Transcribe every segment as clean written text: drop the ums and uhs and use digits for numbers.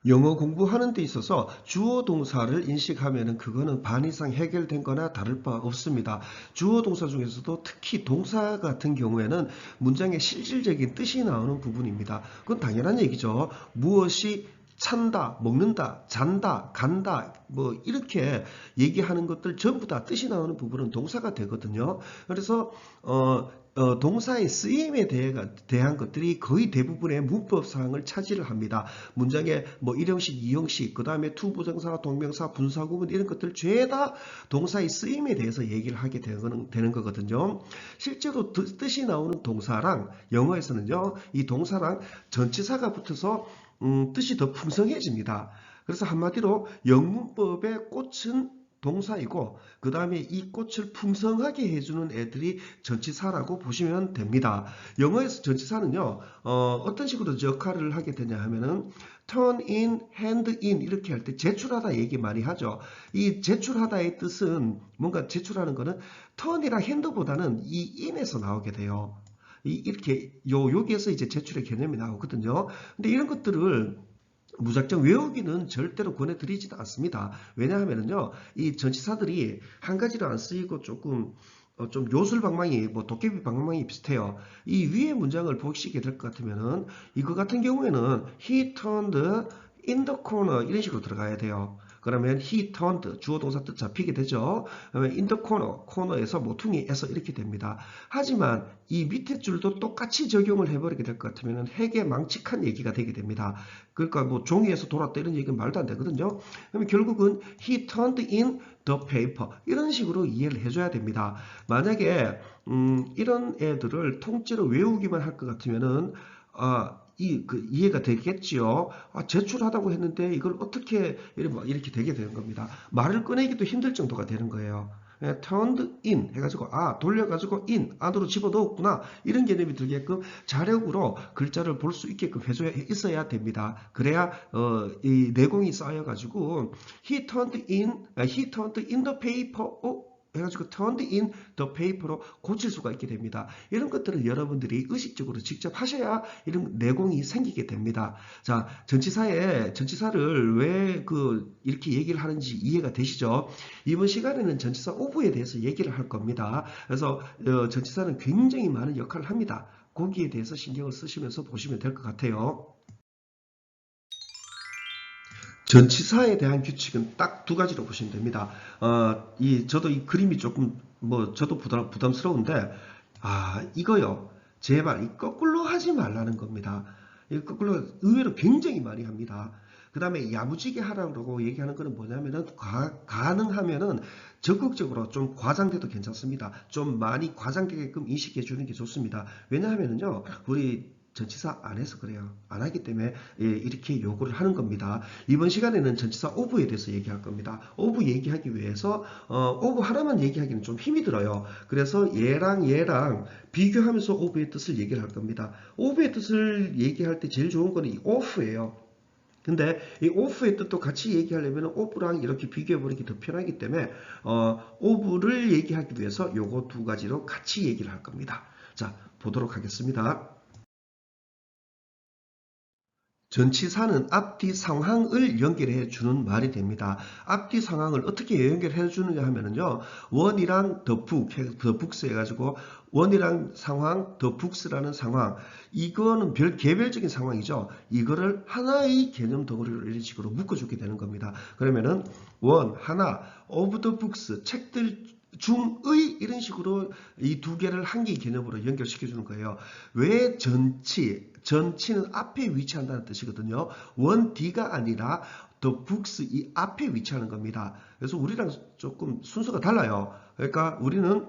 영어 공부하는 데 있어서 주어 동사를 인식하면은 그거는 반 이상 해결된 거나 다를 바 없습니다. 주어 동사 중에서도 특히 동사 같은 경우에는 문장의 실질적인 뜻이 나오는 부분입니다. 그건 당연한 얘기죠. 무엇이 찬다, 먹는다, 잔다, 간다, 뭐 이렇게 얘기하는 것들 전부 다 뜻이 나오는 부분은 동사가 되거든요. 그래서 동사의 쓰임에 대한 것들이 거의 대부분의 문법 사항을 차지를 합니다. 문장의 뭐 일형식, 이형식, 그 다음에 투부정사, 동명사, 분사구문 이런 것들 죄다 동사의 쓰임에 대해서 얘기를 하게 되는 거거든요. 실제로 뜻이 나오는 동사랑 영어에서는요, 이 동사랑 전치사가 붙어서 뜻이 더 풍성해집니다. 그래서 한마디로 영문법의 꽃은 동사이고 그 다음에 이 꽃을 풍성하게 해주는 애들이 전치사라고 보시면 됩니다. 영어에서 전치사는요, 어떤 식으로 역할을 하게 되냐 하면은 turn in, hand in 이렇게 할 때 제출하다 얘기 많이 하죠. 이 제출하다의 뜻은 뭔가 제출하는 거는 turn이랑 hand보다는 이 in에서 나오게 돼요. 이렇게 여기에서 이제 제출의 개념이 나오거든요. 근데 이런 것들을 무작정 외우기는 절대로 권해드리지도 않습니다. 왜냐하면요, 이 전치사들이 한 가지로 안 쓰이고 조금 좀 요술방망이, 뭐 도깨비 방망이 비슷해요. 이 위에 문장을 보시게 될 것 같으면은 이거 같은 경우에는 he turned in the corner 이런 식으로 들어가야 돼요. 그러면 he turned 주어 동사 뜻 잡히게 되죠. 그러면 in the corner, 코너에서 모퉁이에서 이렇게 됩니다. 하지만 이 밑에 줄도 똑같이 적용을 해버리게 될 것 같으면 핵에 망측한 얘기가 되게 됩니다. 그러니까 뭐 종이에서 돌았다 이런 얘기는 말도 안 되거든요. 그러면 결국은 he turned in the paper 이런 식으로 이해를 해줘야 됩니다. 만약에 이런 애들을 통째로 외우기만 할 것 같으면은 이해가 되겠지요. 제출하다고 했는데 이걸 어떻게 이렇게 되게 되는 겁니다. 말을 꺼내기도 힘들 정도가 되는 거예요. turned in 해가지고 돌려가지고 in 안으로 집어넣었구나 이런 개념이 들게끔 자력으로 글자를 볼 수 있게끔 해줘야 있어야 됩니다. 그래야 이 내공이 쌓여가지고 he turned in the paper 해가지고 turned in the paper로 고칠 수가 있게 됩니다. 이런 것들을 여러분들이 의식적으로 직접 하셔야 이런 내공이 생기게 됩니다. 자, 전치사를 왜 이렇게 얘기를 하는지 이해가 되시죠? 이번 시간에는 전치사 of에 대해서 얘기를 할 겁니다. 그래서 전치사는 굉장히 많은 역할을 합니다. 거기에 대해서 신경을 쓰시면서 보시면 될 것 같아요. 전치사에 대한 규칙은 딱 두 가지로 보시면 됩니다. 저도 이 그림이 조금 저도 부담스러운데 이거요. 제발 이 거꾸로 하지 말라는 겁니다. 이 거꾸로 의외로 굉장히 많이 합니다. 그 다음에 야무지게 하라고 얘기하는 거는 뭐냐면은 가능하면은 적극적으로 좀 과장돼도 괜찮습니다. 좀 많이 과장되게끔 인식해 주는 게 좋습니다. 왜냐하면은요, 우리 전치사 안 해서 그래요. 안 하기 때문에 이렇게 요구를 하는 겁니다. 이번 시간에는 전치사 오브에 대해서 얘기할 겁니다. 오브 얘기하기 위해서 오브 하나만 얘기하기는 좀 힘이 들어요. 그래서 얘랑 비교하면서 오브의 뜻을 얘기를 할 겁니다. 오브의 뜻을 얘기할 때 제일 좋은 거는 이 오프예요. 근데 이 오프의 뜻도 같이 얘기하려면 오브랑 이렇게 비교해버리기 더 편하기 때문에 오브를 얘기하기 위해서 요거 두 가지로 같이 얘기를 할 겁니다. 자, 보도록 하겠습니다. 전치사는 앞뒤 상황을 연결해 주는 말이 됩니다. 앞뒤 상황을 어떻게 연결해 주느냐 하면은요, 원이랑 더 북스 해가지고 원이랑 상황, 더 북스라는 상황, 이거는 개별적인 상황이죠. 이거를 하나의 개념 덩어리로 이런 식으로 묶어주게 되는 겁니다. 그러면은 하나, of the books, 책들 중의 이런 식으로 이 두 개를 한 개의 개념으로 연결시켜 주는 거예요. 왜 전치는 앞에 위치한다는 뜻이거든요. D가 아니라 the books 이 앞에 위치하는 겁니다. 그래서 우리랑 조금 순서가 달라요. 그러니까 우리는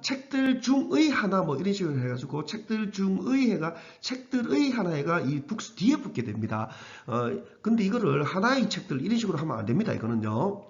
책들 중의 하나 뭐 이런 식으로 해가지고 책들 중의 해가 책들의 하나가 이 books 뒤에 붙게 됩니다. 근데 이거를 하나의 책들 이런 식으로 하면 안 됩니다. 이거는요.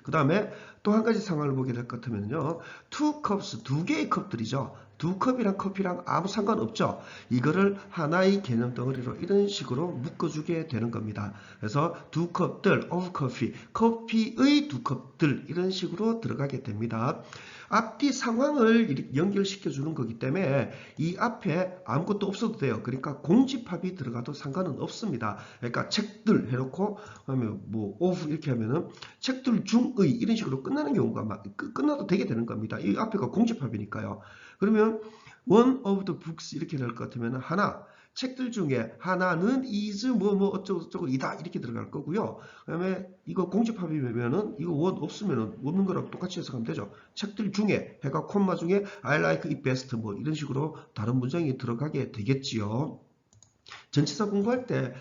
그 다음에 또 한 가지 상황을 보게 될 것 같으면요. two cups, 두 개의 컵들이죠. 두 컵이랑 커피랑 아무 상관없죠. 이거를 하나의 개념 덩어리로 이런 식으로 묶어주게 되는 겁니다. 그래서 두 컵들 of coffee, 커피의 두 컵들 이런 식으로 들어가게 됩니다. 앞뒤 상황을 연결시켜 주는 거기 때문에 이 앞에 아무것도 없어도 돼요. 그러니까 공집합이 들어가도 상관은 없습니다. 그러니까 책들 해놓고 하면 뭐 of 이렇게 하면은 책들 중의 이런 식으로 끝나는 경우가 끝나도 되게 되는 겁니다. 이 앞에가 공집합이니까요. 그러면 one of the books 이렇게 될 것 같으면 하나, 책들 중에 하나는 is 뭐 어쩌고 이다 이렇게 들어갈 거고요. 그 다음에 이거 공집합이면은 이거 one 없으면은 없는 거랑 똑같이 해석하면 되죠. 책들 중에 해가 콤마 중에 I like it best 뭐 이런 식으로 다른 문장이 들어가게 되겠지요. 전치사 공부할 때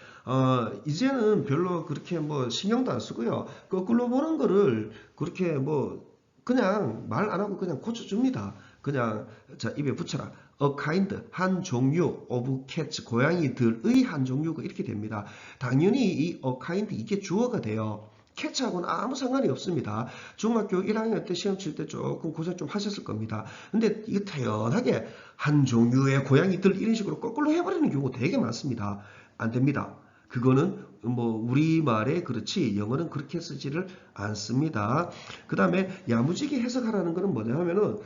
이제는 별로 그렇게 뭐 신경도 안 쓰고요. 거꾸로 보는 거를 그렇게 뭐 그냥 말 안 하고 그냥 고쳐줍니다. 그냥 자 입에 붙여라. A kind 한 종류 of cats 고양이들의 한 종류가 이렇게 됩니다. 당연히 이 a kind 이게 주어가 돼요. 캐치하고는 아무 상관이 없습니다. 중학교 1학년 때 시험 칠 때 조금 고생 좀 하셨을 겁니다. 근데 이거 태연하게 한 종류의 고양이들 이런 식으로 거꾸로 해버리는 경우가 되게 많습니다. 안 됩니다. 그거는 뭐 우리말에 그렇지 영어는 그렇게 쓰지를 않습니다. 그 다음에 야무지게 해석하라는 거는 뭐냐 하면은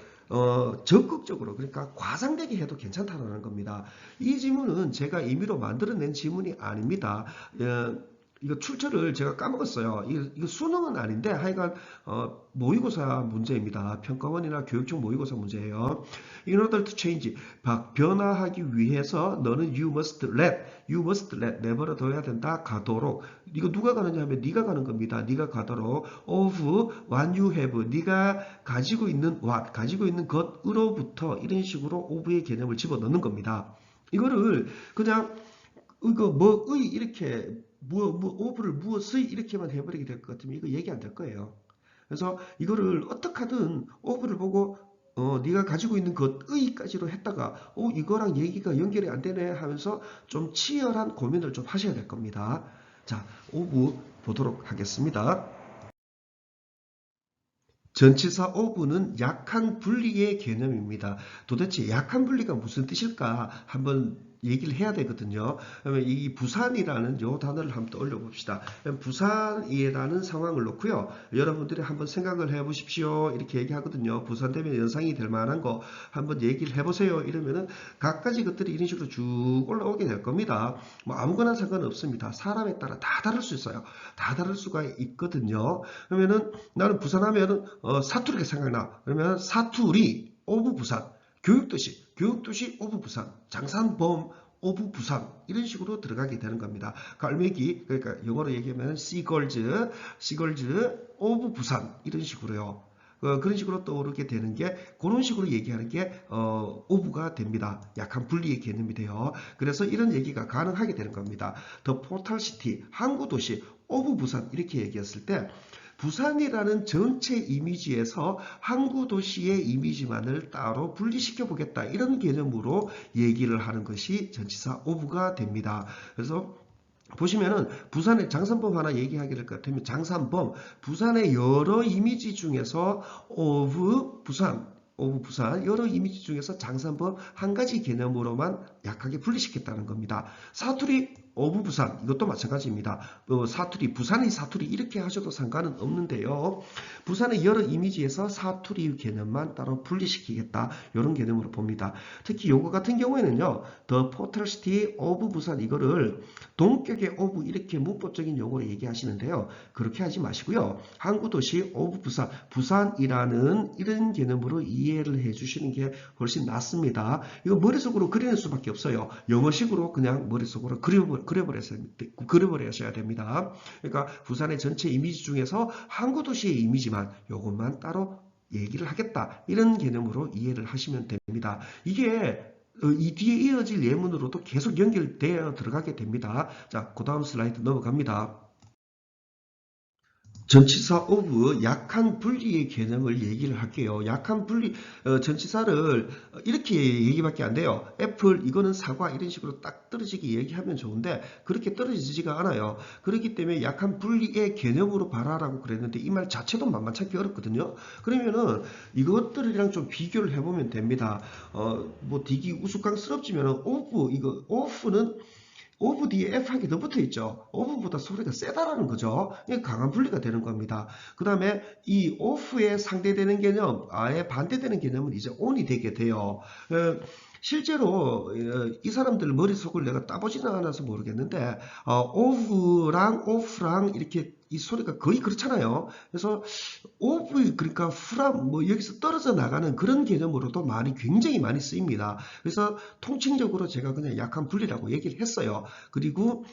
적극적으로 그러니까 과장되게 해도 괜찮다는 겁니다. 이 지문은 제가 임의로 만들어낸 지문이 아닙니다. 이거 출처를 제가 까먹었어요. 이거 수능은 아닌데 하여간 모의고사 문제입니다. 평가원이나 교육청 모의고사 문제예요. In order to change, 변화하기 위해서 너는 you must let, 내버려둬야 된다, 가도록. 이거 누가 가느냐 하면 네가 가는 겁니다. 네가 가도록 of what you have, 네가 가지고 있는 what, 가지고 있는 것으로부터 이런 식으로 of의 개념을 집어넣는 겁니다. 이거를 그냥 이거 뭐의 이렇게 of를 무엇의 이렇게만 해버리게 될 것 같으면 이거 얘기 안 될 거예요. 그래서 이거를 어떻게 하든 of를 보고 네가 가지고 있는 것의까지로 했다가 이거랑 얘기가 연결이 안 되네 하면서 좀 치열한 고민을 좀 하셔야 될 겁니다. 자, of 보도록 하겠습니다. 전치사 of는 약한 분리의 개념입니다. 도대체 약한 분리가 무슨 뜻일까 한번 얘기를 해야 되거든요. 그러면 이 부산이라는 요 단어를 한번 떠올려 봅시다. 부산이라는 상황을 놓고요. 여러분들이 한번 생각을 해 보십시오. 이렇게 얘기하거든요. 부산 되면 연상이 될 만한 거 한번 얘기를 해보세요. 이러면은 각가지 것들이 이런 식으로 쭉 올라오게 될 겁니다. 뭐 아무거나 상관없습니다. 사람에 따라 다 다를 수 있어요. 다 다를 수가 있거든요. 그러면은 나는 부산하면은 사투리가 생각나. 그러면 사투리 오브 부산. 교육도시 오브 부산, 장산범 오브 부산 이런 식으로 들어가게 되는 겁니다. 갈매기 그러니까 영어로 얘기하면 seagulls 오브 부산 이런 식으로요. 그런 식으로 떠오르게 되는 게 그런 식으로 얘기하는 게 오브가 됩니다. 약한 분리의 개념이 돼요. 그래서 이런 얘기가 가능하게 되는 겁니다. The portal city 항구도시 오브 부산 이렇게 얘기했을 때 부산이라는 전체 이미지에서 항구 도시의 이미지만을 따로 분리시켜 보겠다 이런 개념으로 얘기를 하는 것이 전치사 of가 됩니다. 그래서 보시면은 부산의 장산범 하나 얘기하게 될 것 같으면 장산범 부산의 여러 이미지 중에서 of 부산 여러 이미지 중에서 장산범 한 가지 개념으로만 약하게 분리시켰다는 겁니다. 사투리 오브 부산 이것도 마찬가지입니다. 사투리 부산의 사투리 이렇게 하셔도 상관은 없는데요. 부산의 여러 이미지에서 사투리 개념만 따로 분리시키겠다 이런 개념으로 봅니다. 특히 요거 같은 경우에는요. The Portal City of 부산 이거를 동격의 of 이렇게 문법적인 용어로 얘기하시는데요. 그렇게 하지 마시고요. 항구도시 of 부산 부산이라는 이런 개념으로 이해를 해주시는 게 훨씬 낫습니다. 이거 머릿속으로 그리는 수밖에 없어요. 영어식으로 그냥 머릿속으로 그려버려야 됩니다. 그러니까 부산의 전체 이미지 중에서 항구도시의 이미지만 이것만 따로 얘기를 하겠다. 이런 개념으로 이해를 하시면 됩니다. 이게 이 뒤에 이어질 예문으로도 계속 연결되어 들어가게 됩니다. 자, 그 다음 슬라이드 넘어갑니다. 전치사 of 약한 분리의 개념을 얘기를 할게요. 약한 분리 전치사를 이렇게 얘기밖에 안 돼요. 애플 이거는 사과 이런 식으로 딱 떨어지게 얘기하면 좋은데 그렇게 떨어지지가 않아요. 그렇기 때문에 약한 분리의 개념으로 봐라라고 그랬는데 이 말 자체도 만만찮기 어렵거든요. 그러면은 이것들이랑 좀 비교를 해보면 됩니다. 뭐 되게 우스꽝스럽지만 of 이거 of는 오브 뒤에 F 한 개 더 붙어 있죠. 오브보다 소리가 세다라는 거죠. 이게 강한 분리가 되는 겁니다. 그 다음에 이 오프에 상대되는 개념, 아예 반대되는 개념은 이제 on이 되게 돼요. 실제로 이 사람들 머릿속을 내가 따보지는 않아서 모르겠는데 오브랑 오프랑 이렇게 이 소리가 거의 그렇잖아요. 그래서 오브 그러니까 프람 뭐 여기서 떨어져 나가는 그런 개념으로도 굉장히 많이 쓰입니다. 그래서 통칭적으로 제가 그냥 약한 분리라고 얘기를 했어요. 그리고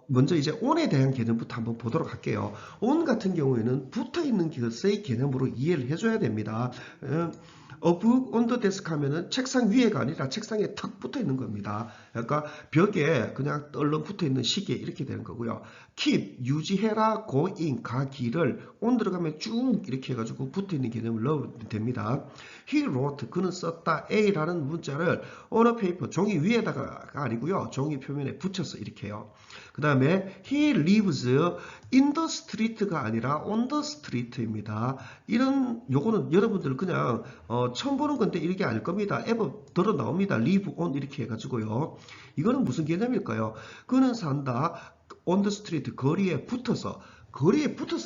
먼저 이제 on에 대한 개념부터 한번 보도록 할게요. on 같은 경우에는 붙어 있는 것의 개념으로 이해를 해줘야 됩니다. above on the desk 하면은 책상 위에가 아니라 책상에 탁 붙어 있는 겁니다. 그러니까 벽에 그냥 떨렁 붙어 있는 시계 이렇게 되는 거고요. keep 유지해라 going 가기를 on 들어가면 쭉 이렇게 해가지고 붙어 있는 개념을 넣으면 됩니다. he wrote 그는 썼다 A라는 문자를 on a paper 종이 위에다가 아니고요. 종이 표면에 붙여서 이렇게 해요. 그 다음에 he lives in the street가 아니라 on the street입니다. 요거는 여러분들 그냥 처음 보는 건데 이게 아닐 겁니다. 앱 들어 나옵니다. live on 이렇게 해가지고요. 이거는 무슨 개념일까요? 그는 산다 on the street 거리에 붙어서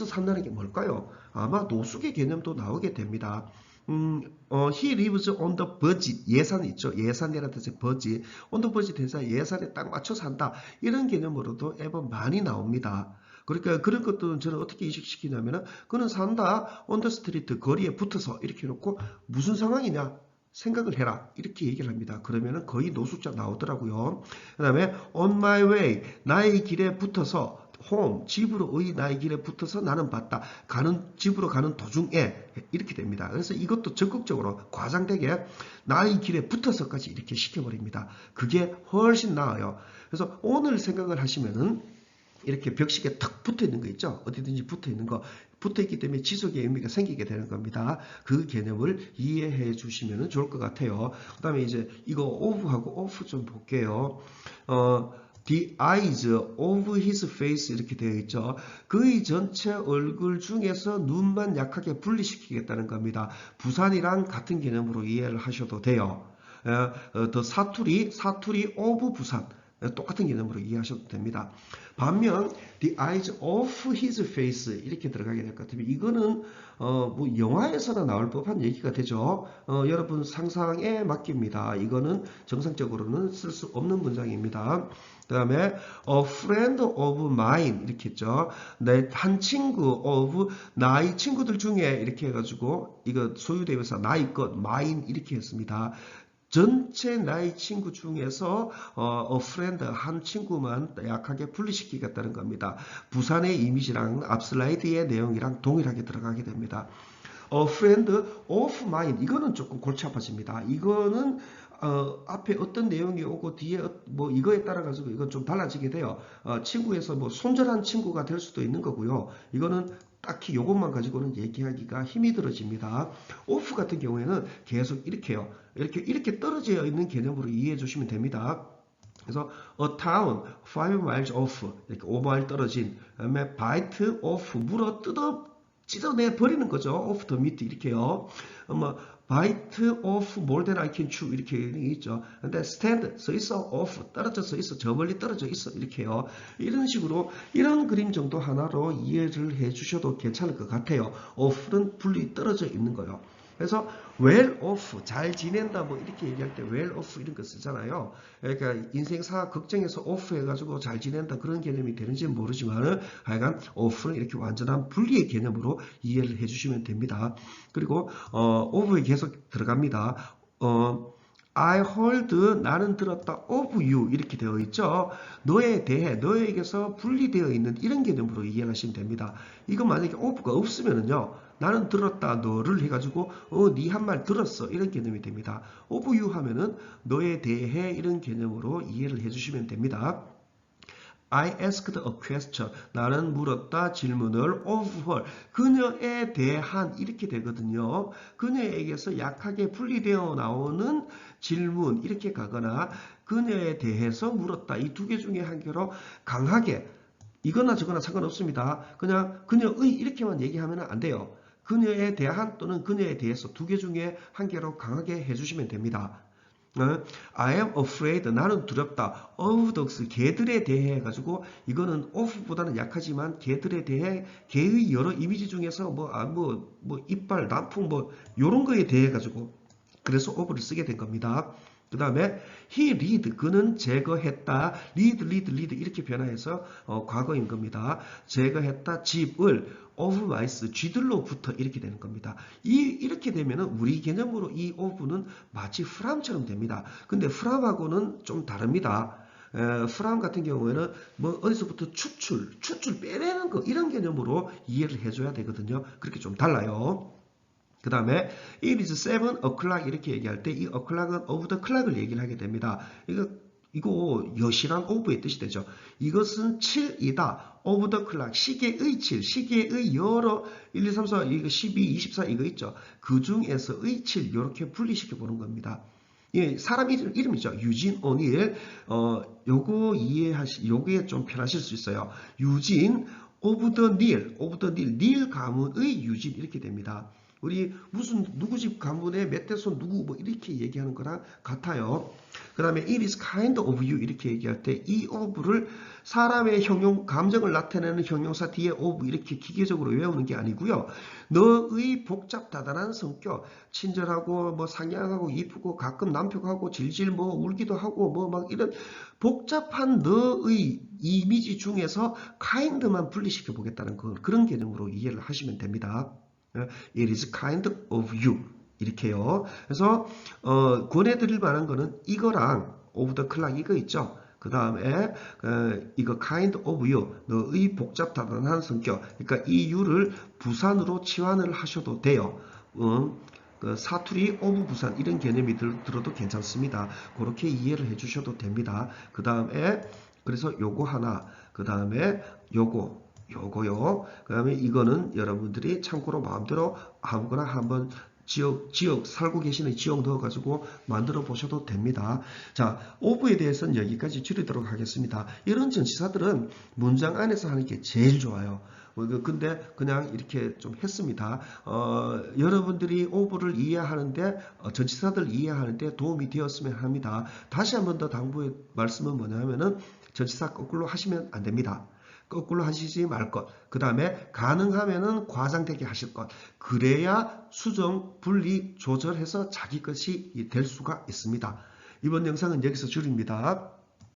산다는 게 뭘까요? 아마 노숙의 개념도 나오게 됩니다. he lives on the budget. 예산 있죠. 예산이라는 뜻의 budget. on the budget 대사 예산에 딱 맞춰 산다. 이런 개념으로도 앱은 많이 나옵니다. 그러니까 그런 것들은 저는 어떻게 인식시키냐면은 그는 산다 on the street 거리에 붙어서 이렇게 해놓고 무슨 상황이냐 생각을 해라 이렇게 얘기를 합니다. 그러면은 거의 노숙자 나오더라고요. 그 다음에 on my way 나의 길에 붙어서 home 집으로의 나의 길에 붙어서 나는 봤다. 집으로 가는 도중에 이렇게 됩니다. 그래서 이것도 적극적으로 과장되게 나의 길에 붙어서까지 이렇게 시켜버립니다. 그게 훨씬 나아요. 그래서 오늘 생각을 하시면은 이렇게 벽식에 탁 붙어 있는 거 있죠. 어디든지 붙어 있는 거 붙어 있기 때문에 지속의 의미가 생기게 되는 겁니다. 그 개념을 이해해 주시면 좋을 것 같아요. 그 다음에 이제 이거 of하고 off 좀 볼게요. The eyes of his face 이렇게 되어 있죠. 그의 전체 얼굴 중에서 눈만 약하게 분리시키겠다는 겁니다. 부산이랑 같은 개념으로 이해를 하셔도 돼요. 더 사투리 of 부산 똑같은 개념으로 이해하셔도 됩니다. 반면 the eyes of his face 이렇게 들어가게 될 것 같으면 이거는 뭐 영화에서나 나올 법한 얘기가 되죠. 여러분 상상에 맡깁니다. 이거는 정상적으로는 쓸 수 없는 문장입니다. 그 다음에 a friend of mine 이렇게 했죠. 내 한 친구 of 나의 친구들 중에 이렇게 해가지고 이거 소유대명사 나의 것 mine 이렇게 했습니다. 전체 나의 친구 중에서 a friend 한 친구만 약하게 분리시키겠다는 겁니다. 부산의 이미지랑 앞슬라이드의 내용이랑 동일하게 들어가게 됩니다. a friend of mine 이거는 조금 골치 아파집니다. 이거는 앞에 어떤 내용이 오고 뒤에 뭐 이거에 따라 가지고 이건 좀 달라지게 돼요. 친구에서 뭐 손절한 친구가 될 수도 있는 거고요. 이거는 딱히 이것만 가지고는 얘기하기가 힘이 들어집니다. off 같은 경우에는 계속 이렇게요. 이렇게 떨어져 있는 개념으로 이해해 주시면 됩니다. 그래서 a town 5 miles off 이렇게 5마일 떨어진 그다음에 bite off 물어 찢어내 버리는 거죠. off the meat 이렇게요. bite off more than I can chew 이렇게 있죠. 근데 stand 서 있어 off 떨어져 서 있어 저 멀리 떨어져 있어 이렇게요. 이런 식으로 이런 그림 정도 하나로 이해를 해 주셔도 괜찮을 것 같아요. off는 분리 떨어져 있는 거요. 그래서 well off 잘 지낸다 뭐 이렇게 얘기할 때 well off 이런 거 쓰잖아요. 그러니까 인생사 걱정해서 off 해가지고 잘 지낸다 그런 개념이 되는지는 모르지만은 하여간 off는 이렇게 완전한 분리의 개념으로 이해를 해주시면 됩니다. 그리고 off에 계속 들어갑니다. I heard 나는 들었다 of you 이렇게 되어 있죠. 너에 대해 너에게서 분리되어 있는 이런 개념으로 이해하시면 됩니다. 이거 만약에 of가 없으면은요. 나는 들었다 너를 해가지고 네 한 말 들었어 이런 개념이 됩니다. of you 하면은 너에 대해 이런 개념으로 이해를 해주시면 됩니다. I asked a question. 나는 물었다 질문을 of her. 그녀에 대한 이렇게 되거든요. 그녀에게서 약하게 분리되어 나오는 질문 이렇게 가거나 그녀에 대해서 물었다. 이 두 개 중에 한 개로 강하게 이거나 저거나 상관없습니다. 그냥 그녀의 이렇게만 얘기하면 안 돼요. 그녀에 대한 또는 그녀에 대해서 두 개 중에 한 개로 강하게 해주시면 됩니다. I am afraid. 나는 두렵다. of dogs. 개들에 대해 해가지고 이거는 of보다는 약하지만 개들에 대해 개의 여러 이미지 중에서 이빨, 난풍 요런 거에 대해 가지고 그래서 of를 쓰게 된 겁니다. 그 다음에 he read. 그는 제거했다. read 이렇게 변화해서 과거인 겁니다. 제거했다. 집을 of mice. 쥐들로부터 이렇게 되는 겁니다. 이렇게 되면은 우리 개념으로 이 of는 마치 from처럼 됩니다. 근데 from하고는 좀 다릅니다. 프람 같은 경우에는 어디서부터 추출 빼내는 거 이런 개념으로 이해를 해줘야 되거든요. 그렇게 좀 달라요. 그 다음에 it is 7 o'clock 이렇게 얘기할 때 이 o'clock은 of the clock을 얘기를 하게 됩니다. 이거 여시랑 of의 뜻이 되죠. 이것은 7이다. of the clock 시계의 7, 시계의 여러 1, 2, 3, 4, 이거 12, 24 이거 있죠. 그 중에서의 7 이렇게 분리시켜 보는 겁니다. 예, 사람 이름이죠. 유진 오닐. 요게 좀 편하실 수 있어요. 유진 of the 닐 가문의 유진 이렇게 됩니다. 우리 무슨 누구 집 가문에 몇 대손 누구 이렇게 얘기하는 거랑 같아요. 그 다음에 it is kind of you 이렇게 얘기할 때 이 of를 사람의 감정을 나타내는 형용사 뒤에 of 이렇게 기계적으로 외우는 게 아니고요. 너의 복잡다단한 성격, 친절하고 상냥하고 이쁘고 가끔 난폭하고 질질 울기도 하고 막 이런 복잡한 너의 이미지 중에서 kind만 분리시켜 보겠다는 그런 개념으로 이해를 하시면 됩니다. It is kind of you 이렇게요. 그래서 권해드릴 만한 거는 이거랑 of the clock 이거 있죠. 그 다음에 이거 kind of you 너의 복잡다단한 성격. 그러니까 이 you를 부산으로 치환을 하셔도 돼요. 사투리 of 부산 이런 개념이 들어도 괜찮습니다. 그렇게 이해를 해주셔도 됩니다. 그 다음에 그래서 요거 하나, 그 다음에 요거요. 그 다음에 이거는 여러분들이 참고로 마음대로 아무거나 한번 지역 살고 계시는 지역 넣어가지고 만들어 보셔도 됩니다. 자, of에 대해서는 여기까지 줄이도록 하겠습니다. 이런 전치사들은 문장 안에서 하는 게 제일 좋아요. 근데 그냥 이렇게 좀 했습니다. 여러분들이 of를 이해하는데 전치사들 이해하는데 도움이 되었으면 합니다. 다시 한번 더 당부의 말씀은 뭐냐면은 전치사 거꾸로 하시면 안 됩니다. 거꾸로 하시지 말 것. 그 다음에 가능하면은 과장되게 하실 것. 그래야 수정, 분리, 조절해서 자기 것이 될 수가 있습니다. 이번 영상은 여기서 줄입니다.